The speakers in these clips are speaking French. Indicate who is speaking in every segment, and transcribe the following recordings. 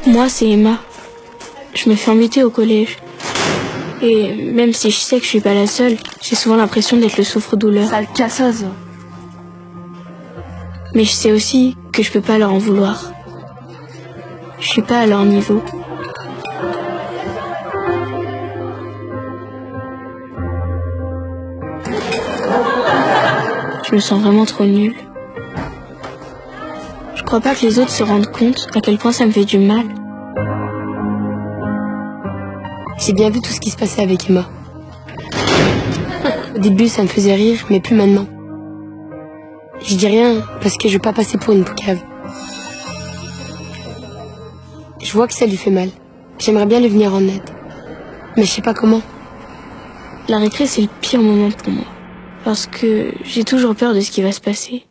Speaker 1: Moi, c'est Emma. Je me fais embêter au collège. Et même si je sais que je suis pas la seule, j'ai souvent l'impression d'être le souffre-douleur.
Speaker 2: Sale casseuse.
Speaker 1: Mais je sais aussi que je peux pas leur en vouloir. Je suis pas à leur niveau. Je me sens vraiment trop nulle. Je crois pas que les autres se rendent compte à quel point ça me fait du mal.
Speaker 2: J'ai bien vu tout ce qui se passait avec Emma. Au début, ça me faisait rire, mais plus maintenant. Je dis rien parce que je veux pas passer pour une poucave. Je vois que ça lui fait mal. J'aimerais bien lui venir en aide. Mais je sais pas comment.
Speaker 1: La récré, c'est le pire moment pour moi. Parce que j'ai toujours peur de ce qui va se passer.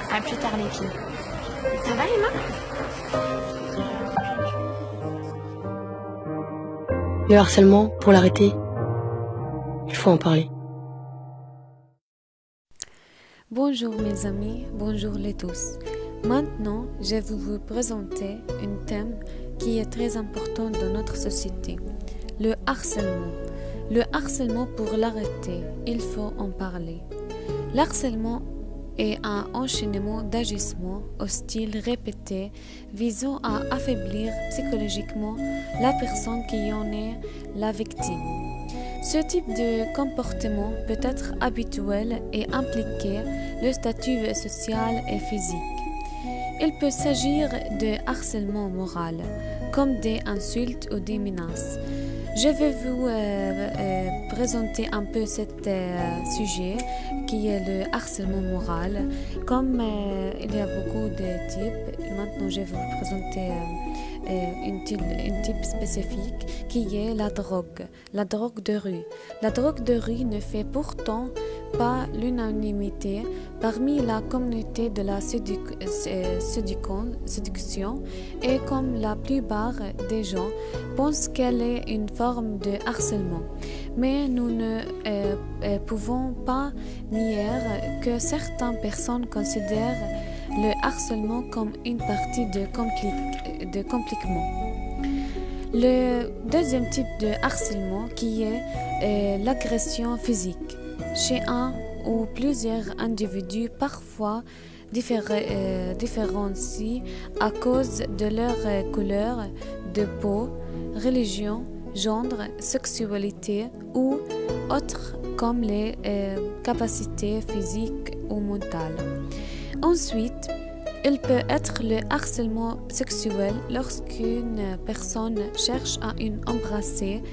Speaker 3: À plus tard les filles. Ça va Emma?
Speaker 2: Le harcèlement, pour l'arrêter, il faut en parler.
Speaker 4: Bonjour mes amis, bonjour les tous. Maintenant, je vais vous présenter un thème qui est très important dans notre société, le harcèlement. Le harcèlement, pour l'arrêter, il faut en parler. L'harcèlement est un enchaînement d'agissements hostiles répétés visant à affaiblir psychologiquement la personne qui en est la victime. Ce type de comportement peut être habituel et impliquer le statut social et physique. Il peut s'agir de harcèlement moral, comme des insultes ou des menaces. Je vais vous présenter un peu ce sujet qui est le harcèlement moral. Comme il y a beaucoup de types, maintenant je vais vous présenter un type spécifique qui est la drogue de rue. La drogue de rue ne fait pourtant pas l'unanimité parmi la communauté de la séduction et comme la plupart des gens pensent qu'elle est une forme de harcèlement. Mais nous ne pouvons pas nier que certaines personnes considèrent le harcèlement comme une partie de compliquement. Le deuxième type de harcèlement qui est l'agression physique. Chez un ou plusieurs individus parfois différenciés à cause de leur couleur de peau, religion, genre, sexualité ou autres comme les capacités physiques ou mentales. Ensuite, il peut être le harcèlement sexuel lorsqu'une personne cherche à embrasser,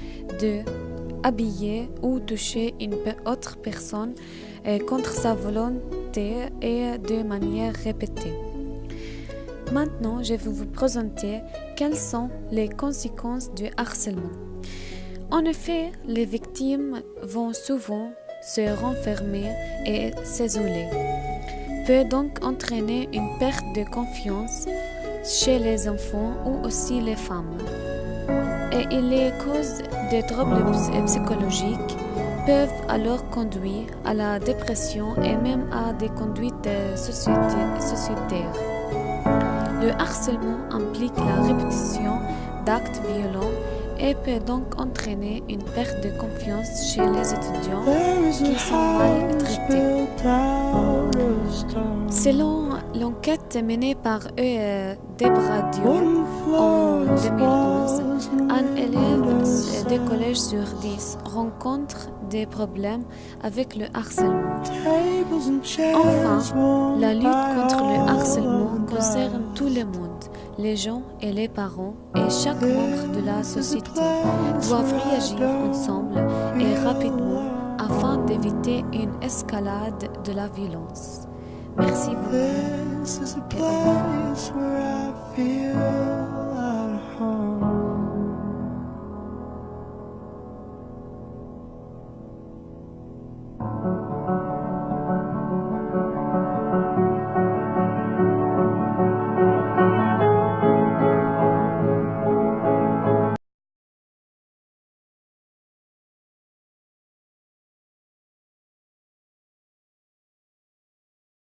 Speaker 4: habiller ou toucher une autre personne contre sa volonté et de manière répétée. Maintenant, je vais vous présenter quelles sont les conséquences du harcèlement. En effet, les victimes vont souvent se renfermer et s'isoler. Peut donc entraîner une perte de confiance chez les enfants ou aussi les femmes. Et les causes des troubles psychologiques peuvent alors conduire à la dépression et même à des conduites sociétaires. Le harcèlement implique la répétition d'actes violents et peut donc entraîner une perte de confiance chez les étudiants qui sont mal traités. Selon l'enquête menée par Debra Dior en 2011, un élève de collège sur 10 rencontre des problèmes avec le harcèlement. Enfin, la lutte contre le harcèlement concerne tout le monde. Les gens et les parents et chaque membre de la société doivent réagir ensemble et rapidement afin d'éviter une escalade de la violence. Merci beaucoup.